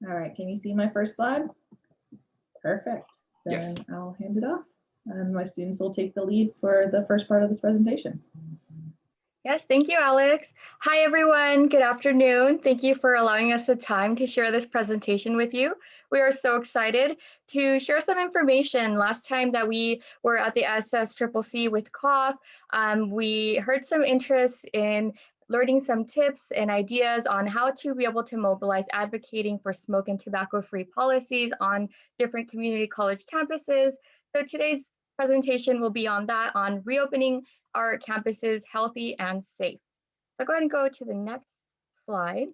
All right, can you see my first slide? Perfect. Then Yes. I'll hand it off, and my students will take the lead for the first part of this presentation. Yes, thank you, Alex. Hi, everyone. Good afternoon. Thank you for allowing us the time to share this presentation with you. We are so excited to share some information. Last time that we were at the SSCCC with COUGH, we heard some interest in learning some tips and ideas on how to be able to mobilize advocating for smoke and tobacco-free policies on different community college campuses. So today's presentation will be on that, on reopening our campuses healthy and safe. So go ahead and go to the next slide.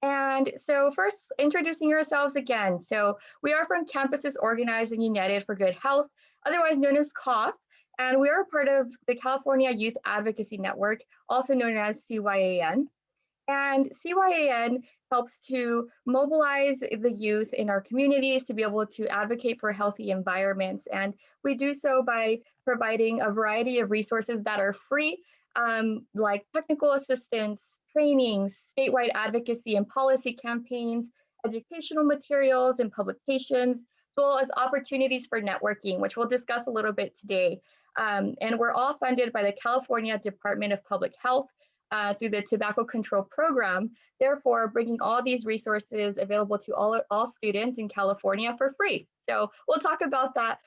And so first, introducing yourselves again. So we are from Campuses Organized and United for Good Health, otherwise known as COUGH, and we are part of the California Youth Advocacy Network, also known as CYAN. And CYAN helps to mobilize the youth in our communities to be able to advocate for healthy environments. And we do so by providing a variety of resources that are free, like technical assistance, trainings, statewide advocacy and policy campaigns, educational materials and publications, as well as opportunities for networking, which we'll discuss a little bit today. And we're all funded by the California Department of Public Health, through the Tobacco Control Program, therefore bringing all these resources available to all students in California for free. So we'll talk about that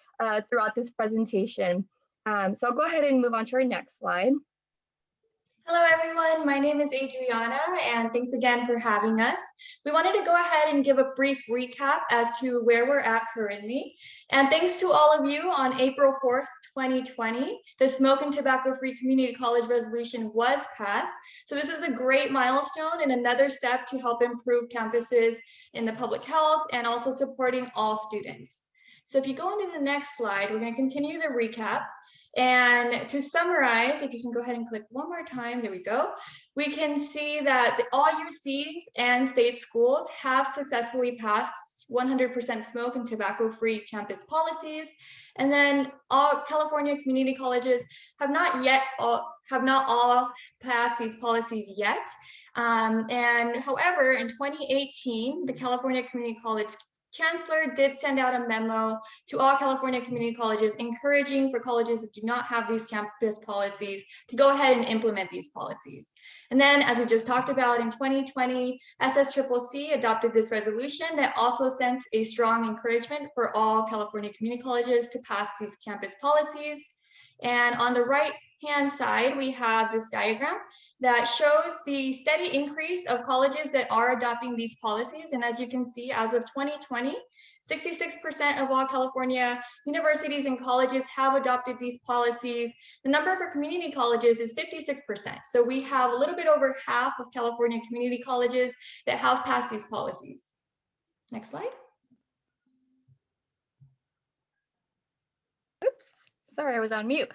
throughout this presentation. So I'll go ahead and move on to our next slide. Hello everyone, my name is Adriana and thanks again for having us. We wanted to go ahead and give a brief recap as to where we're at currently. And thanks to all of you, on April 4th, 2020, the Smoke and Tobacco Free Community College Resolution was passed. So this is a great milestone and another step to help improve campuses in the public health and also supporting all students. So if you go on to the next slide, we're going to continue the recap. And to summarize, if you can go ahead and click one more time, there we go. We can see that all UCs and state schools have successfully passed 100% smoke and tobacco-free campus policies. And then all California community colleges have not all passed these policies yet. And however, in 2018, the California Community College Chancellor did send out a memo to all California community colleges encouraging for colleges that do not have these campus policies to go ahead and implement these policies. And then, as we just talked about, in 2020, SSCCC adopted this resolution that also sent a strong encouragement for all California community colleges to pass these campus policies. And on the right-hand side, we have this diagram that shows the steady increase of colleges that are adopting these policies. And as you can see, as of 2020, 66% of all California universities and colleges have adopted these policies. The number for community colleges is 56%. So we have a little bit over half of California community colleges that have passed these policies. Next slide. Sorry, I was on mute.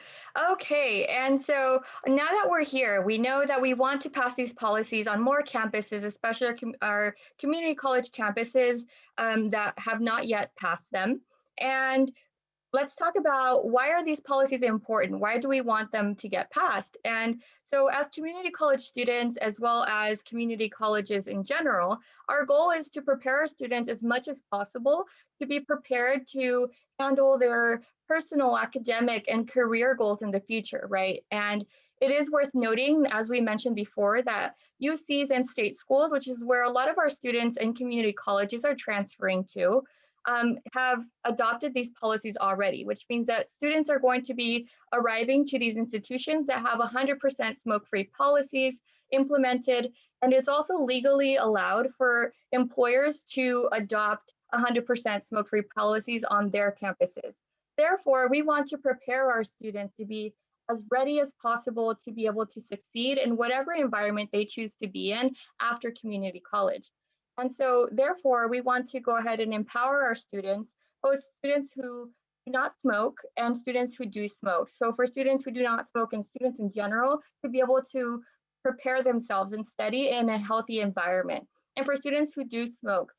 Okay, and so now that we're here, we know that we want to pass these policies on more campuses, especially our community college campuses that have not yet passed them. And let's talk about, why are these policies important? Why do we want them to get passed? And so as community college students, as well as community colleges in general, our goal is to prepare our students as much as possible to be prepared to handle their personal, academic, and career goals in the future, right? And it is worth noting, as we mentioned before, that UCs and state schools, which is where a lot of our students and community colleges are transferring to, have adopted these policies already, which means that students are going to be arriving to these institutions that have 100% smoke-free policies implemented. And it's also legally allowed for employers to adopt 100% smoke-free policies on their campuses. Therefore, we want to prepare our students to be as ready as possible to be able to succeed in whatever environment they choose to be in after community college. And so therefore, we want to go ahead and empower our students, both students who do not smoke and students who do smoke. So for students who do not smoke and students in general, to be able to prepare themselves and study in a healthy environment. And for students who do smoke,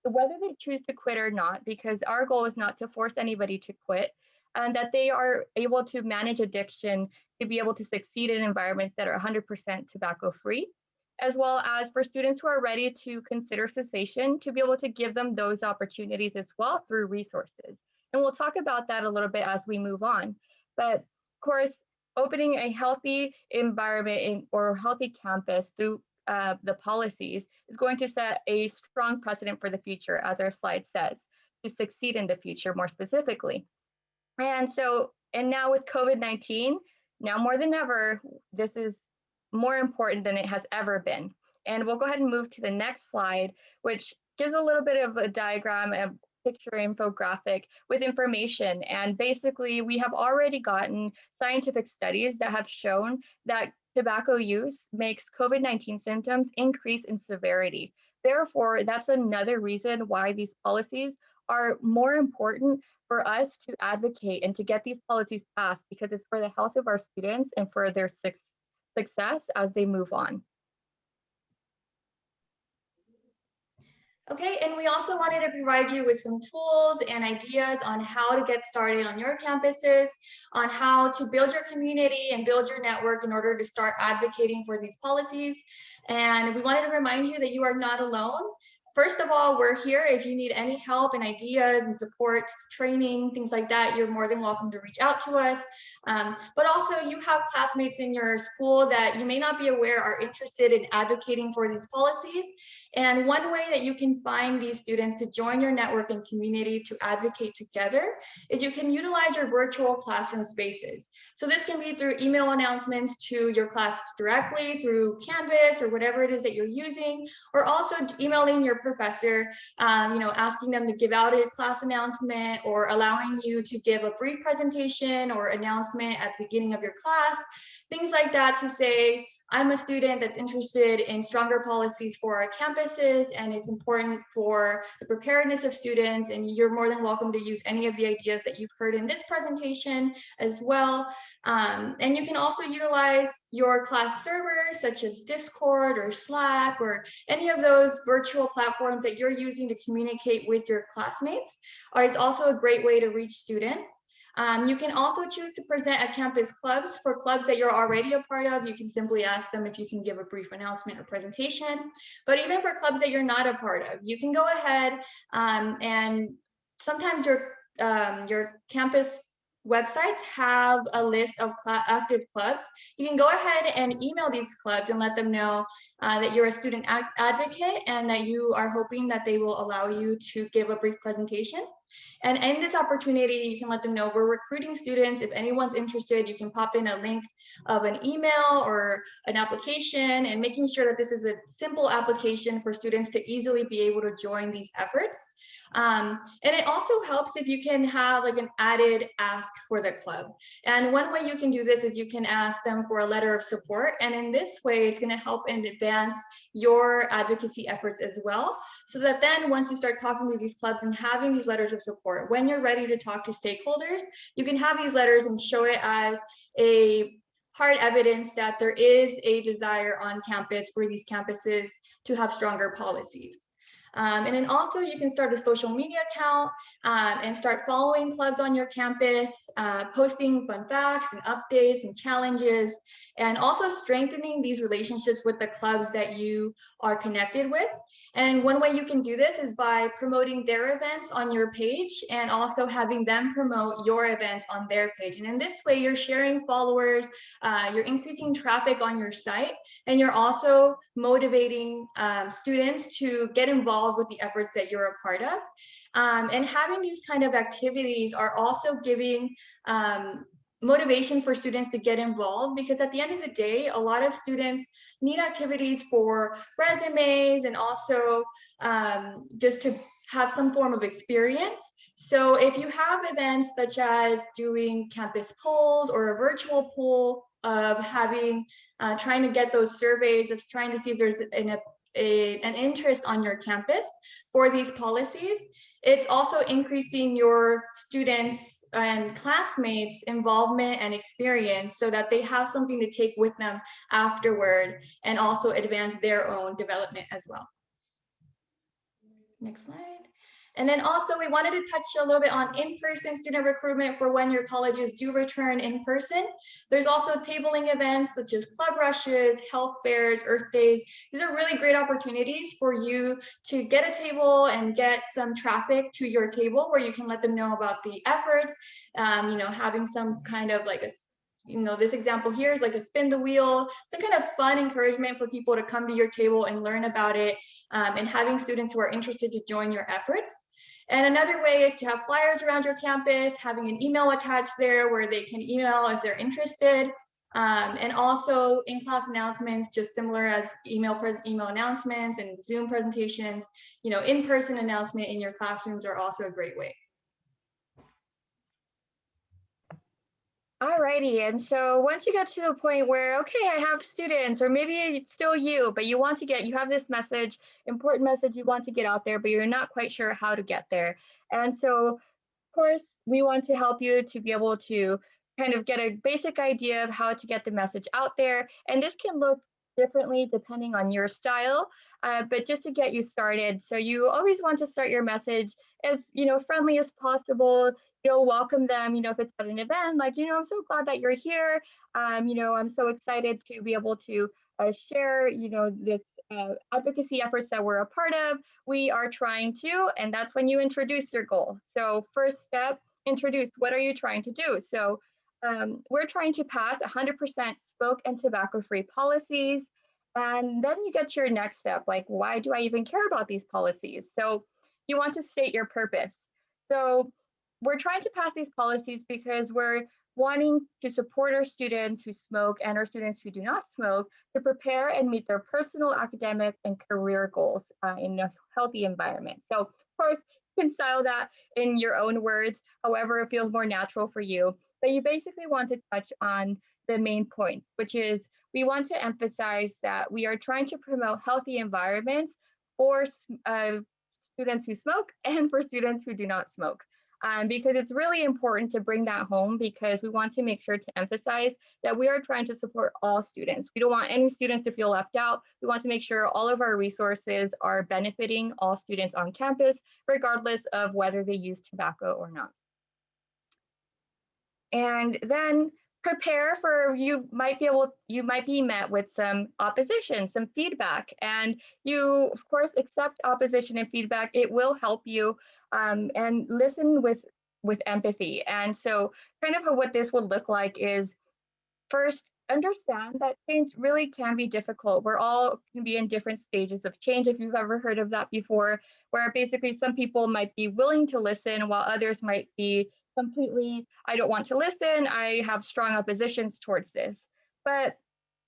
whether they choose to quit or not, because our goal is not to force anybody to quit, and that they are able to manage addiction to be able to succeed in environments that are 100% tobacco free. as well as for students who are ready to consider cessation, to be able to give them those opportunities as well through resources. And we'll talk about that a little bit as we move on. But of course, opening a healthy environment or healthy campus through the policies is going to set a strong precedent for the future, as our slide says, to succeed in the future more specifically. And now with COVID-19, now more than ever, this is more important than it has ever been. And we'll go ahead and move to the next slide, which gives a little bit of a diagram, a picture infographic with information. And basically, we have already gotten scientific studies that have shown that tobacco use makes COVID-19 symptoms increase in severity. Therefore, that's another reason why these policies are more important for us to advocate and to get these policies passed, because it's for the health of our students and for their success as they move on. Okay, and we also wanted to provide you with some tools and ideas on how to get started on your campuses, on how to build your community and build your network in order to start advocating for these policies. And we wanted to remind you that you are not alone. First of all, we're here. If you need any help and ideas and support, training, things like that, you're more than welcome to reach out to us. But also you have classmates in your school that you may not be aware are interested in advocating for these policies. And one way that you can find these students to join your network and community to advocate together is you can utilize your virtual classroom spaces. So this can be through email announcements to your class directly through Canvas or whatever it is that you're using, or also emailing your professor, asking them to give out a class announcement or allowing you to give a brief presentation or announcement at the beginning of your class, things like that, to say, I'm a student that's interested in stronger policies for our campuses, and it's important for the preparedness of students, and you're more than welcome to use any of the ideas that you've heard in this presentation as well. And you can also utilize your class servers such as Discord or Slack or any of those virtual platforms that you're using to communicate with your classmates. It's also a great way to reach students. You can also choose to present at campus clubs. For clubs that you're already a part of, you can simply ask them if you can give a brief announcement or presentation. But even for clubs that you're not a part of, you can go ahead and sometimes your campus websites have a list of active clubs. You can go ahead and email these clubs and let them know that you're a student advocate and that you are hoping that they will allow you to give a brief presentation. And in this opportunity, you can let them know we're recruiting students. If anyone's interested, you can pop in a link of an email or an application, and making sure that this is a simple application for students to easily be able to join these efforts. And it also helps if you can have like an added ask for the club. And one way you can do this is you can ask them for a letter of support. And in this way, it's going to help and advance your advocacy efforts as well. So that then once you start talking to these clubs and having these letters of support, when you're ready to talk to stakeholders, you can have these letters and show it as a hard evidence that there is a desire on campus for these campuses to have stronger policies. And then also you can start a social media account and start following clubs on your campus, posting fun facts and updates and challenges, and also strengthening these relationships with the clubs that you are connected with. And one way you can do this is by promoting their events on your page and also having them promote your events on their page. And in this way, you're sharing followers, you're increasing traffic on your site, and you're also motivating students to get involved with the efforts that you're a part of. And having these kind of activities are also giving motivation for students to get involved, because at the end of the day, a lot of students need activities for resumes and also just to have some form of experience. So if you have events such as doing campus polls or a virtual poll of having, trying to get those surveys of trying to see if there's an interest on your campus for these policies, it's also increasing your students and classmates' involvement and experience so that they have something to take with them afterward and also advance their own development as well. Next slide. And then also we wanted to touch a little bit on in-person student recruitment for when your colleges do return in person. There's also tabling events such as club rushes, health fairs, Earth Days. These are really great opportunities for you to get a table and get some traffic to your table where you can let them know about the efforts, having some kind of like this example here is like a spin the wheel, some kind of fun encouragement for people to come to your table and learn about it, and having students who are interested to join your efforts. And another way is to have flyers around your campus, having an email attached there where they can email if they're interested. And also in-class announcements, just similar as email announcements and Zoom presentations, in-person announcement in your classrooms are also a great way. Alrighty, and so once you get to the point where, okay, I have students, or maybe it's still you, but you have this message, important message you want to get out there, but you're not quite sure how to get there. And so, of course, we want to help you to be able to kind of get a basic idea of how to get the message out there. And this can look differently depending on your style, but just to get you started. So you always want to start your message as friendly as possible. Welcome them. If it's at an event, like I'm so glad that you're here. I'm so excited to be able to share this advocacy efforts that we're a part of. We are trying to, and that's when you introduce your goal. So first step, introduce. What are you trying to do? So we're trying to pass 100% smoke and tobacco-free policies. And then you get to your next step, like, why do I even care about these policies? So you want to state your purpose. So we're trying to pass these policies because we're wanting to support our students who smoke and our students who do not smoke to prepare and meet their personal, academic, and career goals in a healthy environment. So, of course, you can style that in your own words, however it feels more natural for you. But you basically want to touch on the main point, which is we want to emphasize that we are trying to promote healthy environments for students who smoke and for students who do not smoke. Because it's really important to bring that home, because we want to make sure to emphasize that we are trying to support all students. We don't want any students to feel left out. We want to make sure all of our resources are benefiting all students on campus, regardless of whether they use tobacco or not. And then prepare for, you might be met with some opposition, some feedback, and you of course accept opposition and feedback. It will help you, and listen with empathy. And so kind of what this would look like is, first, understand that change really can be difficult. We're all can be in different stages of change, if you've ever heard of that before, where basically some people might be willing to listen while others might be completely, I don't want to listen, I have strong oppositions towards this. But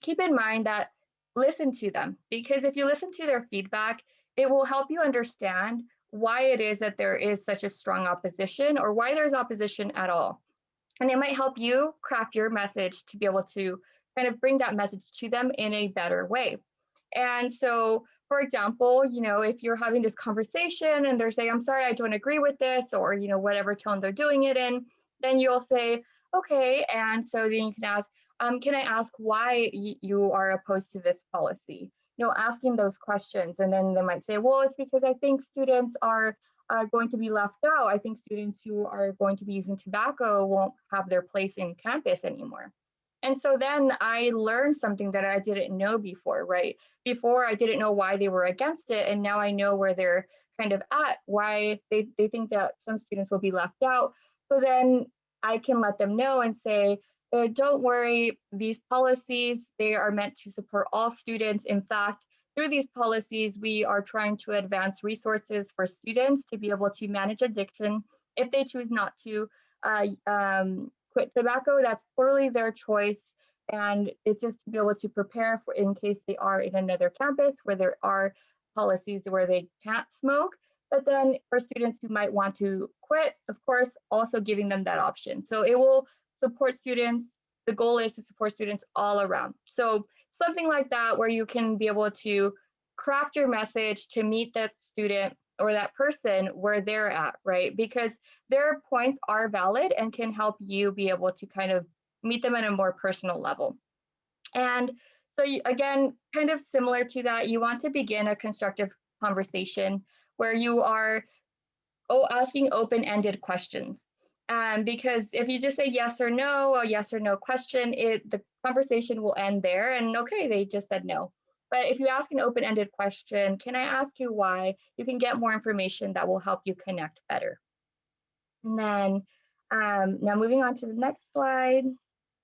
keep in mind that listen to them, because if you listen to their feedback, it will help you understand why it is that there is such a strong opposition, or why there's opposition at all. And it might help you craft your message to be able to kind of bring that message to them in a better way. And so, for example, if you're having this conversation and they're saying, I'm sorry, I don't agree with this, or, whatever tone they're doing it in, then you'll say, okay. And so then you can ask, can I ask why you are opposed to this policy? Asking those questions. And then they might say, well, it's because I think students are going to be left out. I think students who are going to be using tobacco won't have their place in campus anymore. And so then I learned something that I didn't know before, right? Before I didn't know why they were against it. And now I know where they're kind of at, why they think that some students will be left out. So then I can let them know and say, don't worry, these policies, they are meant to support all students. In fact, through these policies, we are trying to advance resources for students to be able to manage addiction. If they choose not to quit tobacco, that's totally their choice. And it's just to be able to prepare for in case they are in another campus where there are policies where they can't smoke. But then for students who might want to quit, of course, also giving them that option. So it will support students. The goal is to support students all around. So something like that, where you can be able to craft your message to meet that student or that person where they're at, right? Because their points are valid and can help you be able to kind of meet them at a more personal level. And so again, kind of similar to that, you want to begin a constructive conversation where you are asking open-ended questions. Because if you just say yes or no, a yes or no question, the conversation will end there and okay, they just said no. But if you ask an open-ended question, can I ask you why? You can get more information that will help you connect better. And then now moving on to the next slide.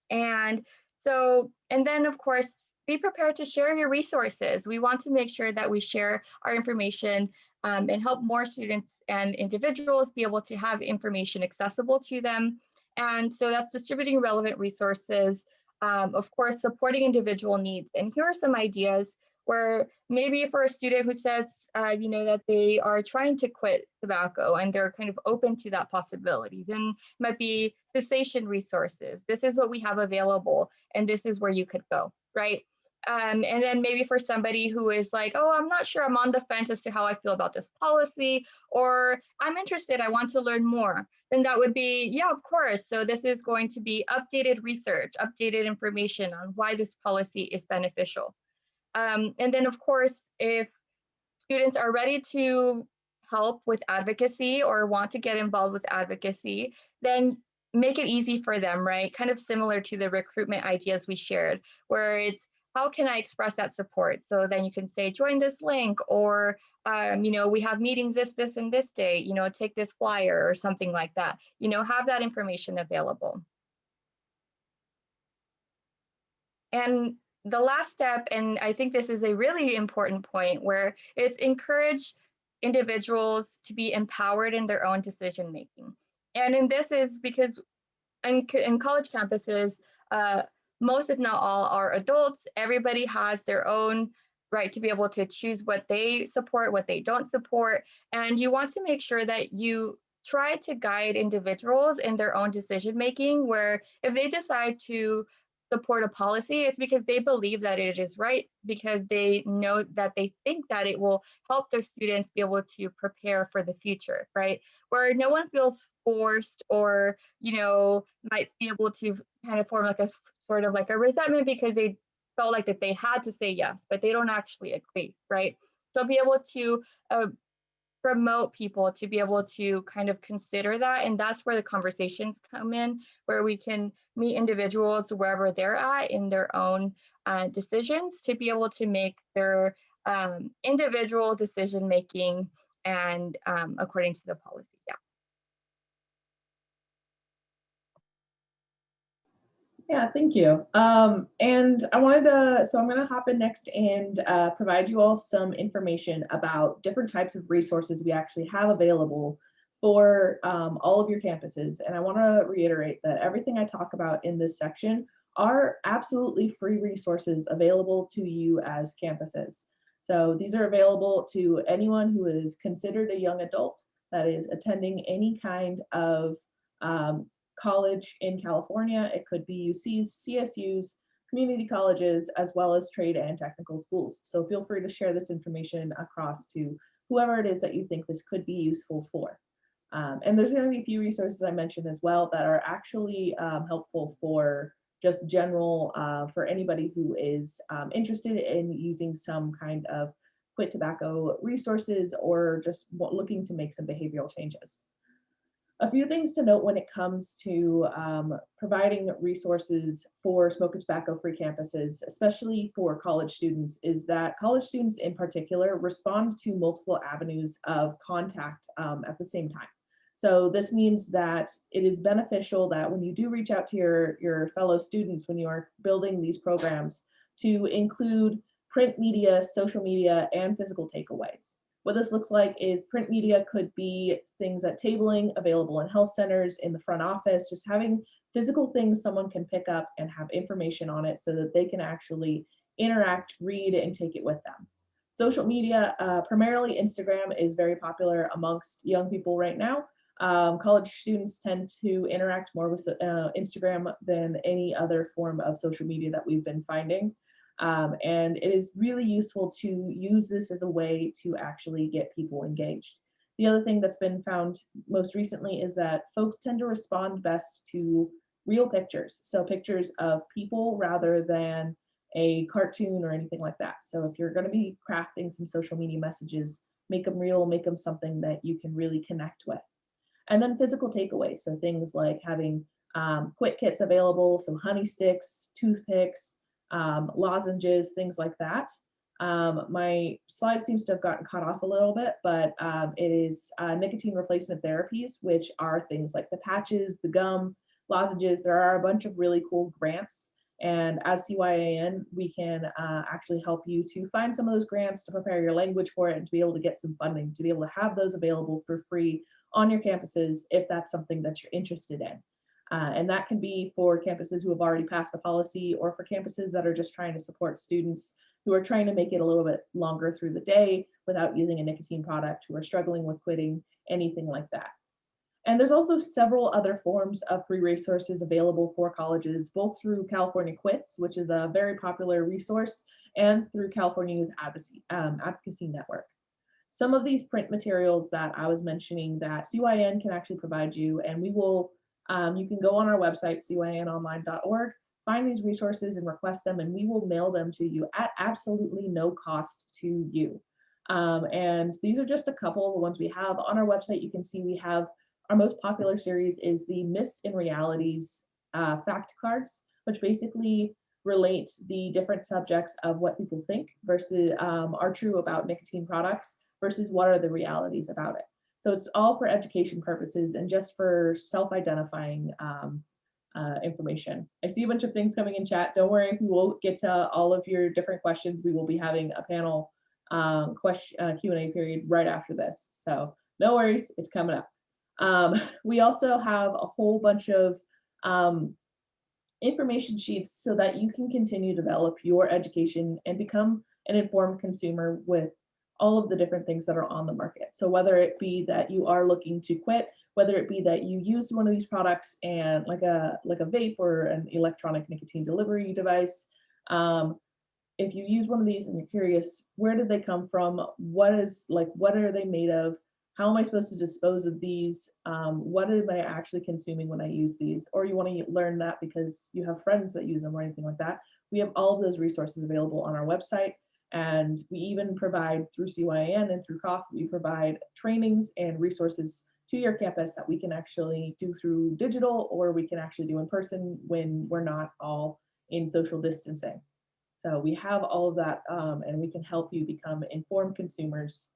And then of course, be prepared to share your resources. We want to make sure that we share our information and help more students and individuals be able to have information accessible to them. And so that's distributing relevant resources, of course, supporting individual needs. And here are some ideas where maybe for a student who says, that they are trying to quit tobacco and they're kind of open to that possibility, then might be cessation resources. This is what we have available, and this is where you could go, right? And then maybe for somebody who is like, oh, I'm not sure, I'm on the fence as to how I feel about this policy, or I'm interested, I want to learn more, then that would be, yeah, of course. So this is going to be updated research, updated information on why this policy is beneficial. And then of course, if students are ready to help with advocacy or want to get involved with advocacy, then make it easy for them, right? Kind of similar to the recruitment ideas we shared, where it's, how can I express that support? So then you can say, join this link, or, we have meetings this, and this day, take this flyer or something like that, have that information available. And the last step, and I think this is a really important point, where it's encourage individuals to be empowered in their own decision making. And in this is because in college campuses, most if not all are adults. Everybody has their own right to be able to choose what they support, what they don't support. And you want to make sure that you try to guide individuals in their own decision making, where if they decide to support a policy, it's because they believe that it is right, because they know that they think that it will help their students be able to prepare for the future, right? Where no one feels forced or, might be able to kind of form like a sort of like a resentment because they felt like that they had to say yes, but they don't actually agree, right? So be able to promote people to be able to kind of consider that. And that's where the conversations come in, where we can meet individuals wherever they're at in their own decisions to be able to make their individual decision making and according to the policy. Yeah. Yeah, thank you. And I so I'm going to hop in next and provide you all some information about different types of resources we actually have available for all of your campuses. And I want to reiterate that everything I talk about in this section are absolutely free resources available to you as campuses. So these are available to anyone who is considered a young adult that is attending any kind of college in California. It could be UCs, CSUs, community colleges, as well as trade and technical schools. So feel free to share this information across to whoever it is that you think this could be useful for. And there's going to be a few resources I mentioned as well that are actually helpful for just general, for anybody who is interested in using some kind of quit tobacco resources or just looking to make some behavioral changes. A few things to note when it comes to providing resources for smoke and tobacco-free campuses, especially for college students, is that college students in particular respond to multiple avenues of contact at the same time. So this means that it is beneficial that when you do reach out to your fellow students, when you are building these programs, to include print media, social media, and physical takeaways. What this looks like is print media could be things at tabling, available in health centers, in the front office, just having physical things someone can pick up and have information on it so that they can actually interact, read, and take it with them. Social media, primarily Instagram, is very popular amongst young people right now. College students tend to interact more with Instagram than any other form of social media that we've been finding. And it is really useful to use this as a way to actually get people engaged. The other thing that's been found most recently is that folks tend to respond best to real pictures. So pictures of people rather than a cartoon or anything like that. So if you're going to be crafting some social media messages, make them real, make them something that you can really connect with. And then physical takeaways, so things like having quit kits available, so honey sticks, toothpicks, lozenges, things like that. My slide seems to have gotten cut off a little bit, but it is nicotine replacement therapies, which are things like the patches, the gum, lozenges. There are a bunch of really cool grants. And as CYAN, we can actually help you to find some of those grants, to prepare your language for it, and to be able to get some funding, to be able to have those available for free on your campuses if that's something that you're interested in. And that can be for campuses who have already passed a policy, or for campuses that are just trying to support students who are trying to make it a little bit longer through the day without using a nicotine product, who are struggling with quitting, anything like that. And there's also several other forms of free resources available for colleges, both through California Quits, which is a very popular resource, and through California Youth Advocacy Network. Some of these print materials that I was mentioning that CYN can actually provide you, and we will, you can go on our website, cyanonline.org, find these resources and request them, and we will mail them to you at absolutely no cost to you. And these are just a couple of the ones we have on our website. You can see we have our most popular series is the Myths and Realities fact cards, which basically relate the different subjects of what people think versus are true about nicotine products versus what are the realities about it. So it's all for education purposes and just for self-identifying information. I see a bunch of things coming in chat. Don't worry, we will get to all of your different questions. We will be having a panel Q&A period right after this. So no worries, it's coming up. We also have a whole bunch of information sheets so that you can continue to develop your education and become an informed consumer with all of the different things that are on the market. So whether it be that you are looking to quit, whether it be that you use one of these products and like a vape or an electronic nicotine delivery device, if you use one of these and you're curious, where did they come from? What are they made of? How am I supposed to dispose of these? What am I actually consuming when I use these? Or you want to learn that because you have friends that use them or anything like that. We have all of those resources available on our website. And we even provide through CYAN and through COF, we provide trainings and resources to your campus that we can actually do through digital, or we can actually do in person when we're not all in social distancing. So we have all of that, and we can help you become informed consumers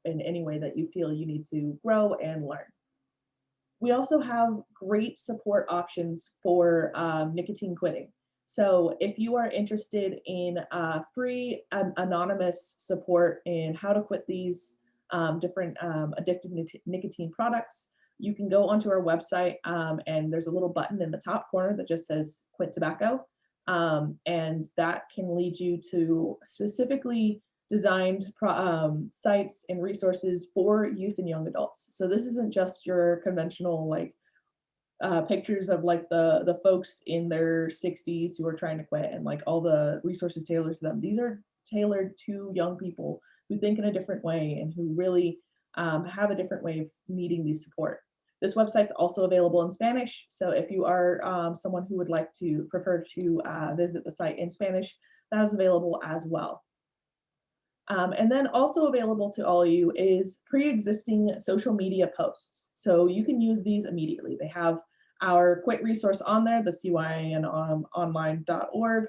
in any way that you feel you need to grow and learn. We also have great support options for nicotine quitting. So if you are interested in free anonymous support in how to quit these different addictive nicotine products, you can go onto our website and there's a little button in the top corner that just says quit tobacco. And that can lead you to specifically designed sites and resources for youth and young adults. So this isn't just your conventional like pictures of like the folks in their 60s who are trying to quit and like all the resources tailored to them. These are tailored to young people who think in a different way and who really have a different way of needing these support. This website's also available in Spanish. So if you are someone who would like to prefer to visit the site in Spanish, that is available as well. And then also available to all of you is pre-existing social media posts. So you can use these immediately. They have our quit resource on there, the CYANonline.org,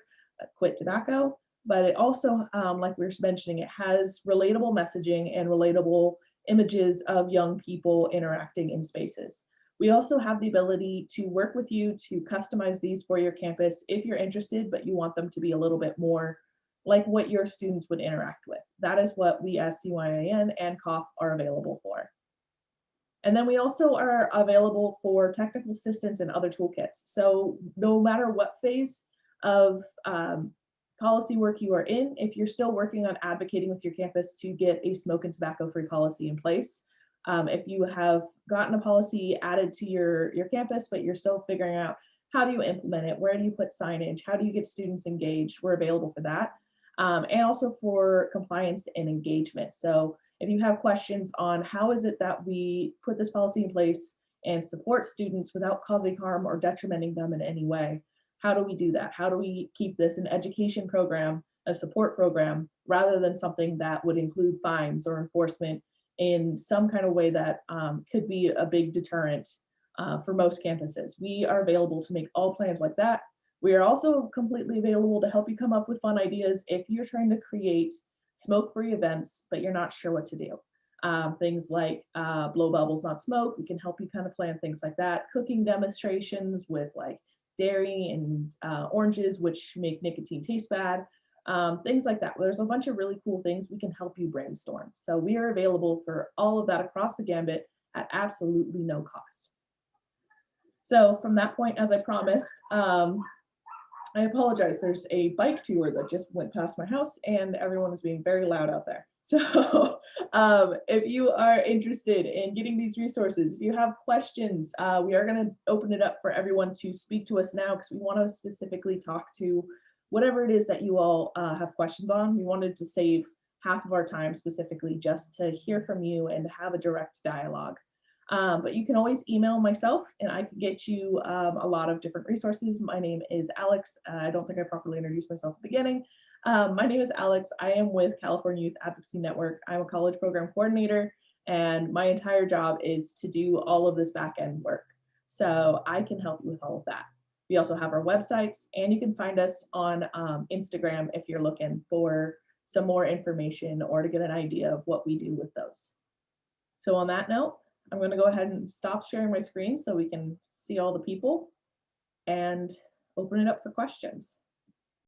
quit tobacco, but it also, like we were mentioning, it has relatable messaging and relatable images of young people interacting in spaces. We also have the ability to work with you to customize these for your campus if you're interested, but you want them to be a little bit more like what your students would interact with. That is what we as CYAN and COF are available for. And then we also are available for technical assistance and other toolkits. So no matter what phase of policy work you are in, if you're still working on advocating with your campus to get a smoke and tobacco free policy in place, if you have gotten a policy added to your campus, but you're still figuring out how do you implement it, where do you put signage, how do you get students engaged, we're available for that. And also for compliance and engagement. So if you have questions on how is it that we put this policy in place and support students without causing harm or detrimenting them in any way, how do we do that? How do we keep this an education program a support program, rather than something that would include fines or enforcement in some kind of way that could be a big deterrent for most campuses. We are available to make all plans like that. We are also completely available to help you come up with fun ideas if you're trying to create smoke-free events, but you're not sure what to do. Things like blow bubbles, not smoke. We can help you kind of plan things like that. Cooking demonstrations with like dairy and oranges, which make nicotine taste bad. Things like that. There's a bunch of really cool things we can help you brainstorm. So we are available for all of that across the gambit at absolutely no cost. So from that point, as I promised, I apologize. There's a bike tour that just went past my house and everyone is being very loud out there. So if you are interested in getting these resources, if you have questions, we are going to open it up for everyone to speak to us now because we want to specifically talk to whatever it is that you all have questions on. We wanted to save half of our time specifically just to hear from you and have a direct dialogue. But you can always email myself and I can get you a lot of different resources. My name is Alex. I don't think I properly introduced myself at the beginning. My name is Alex. I am with California Youth Advocacy Network. I'm a college program coordinator and my entire job is to do all of this back end work. So I can help you with all of that. We also have our websites and you can find us on Instagram if you're looking for some more information or to get an idea of what we do with those. So on that note, I'm going to go ahead and stop sharing my screen so we can see all the people and open it up for questions.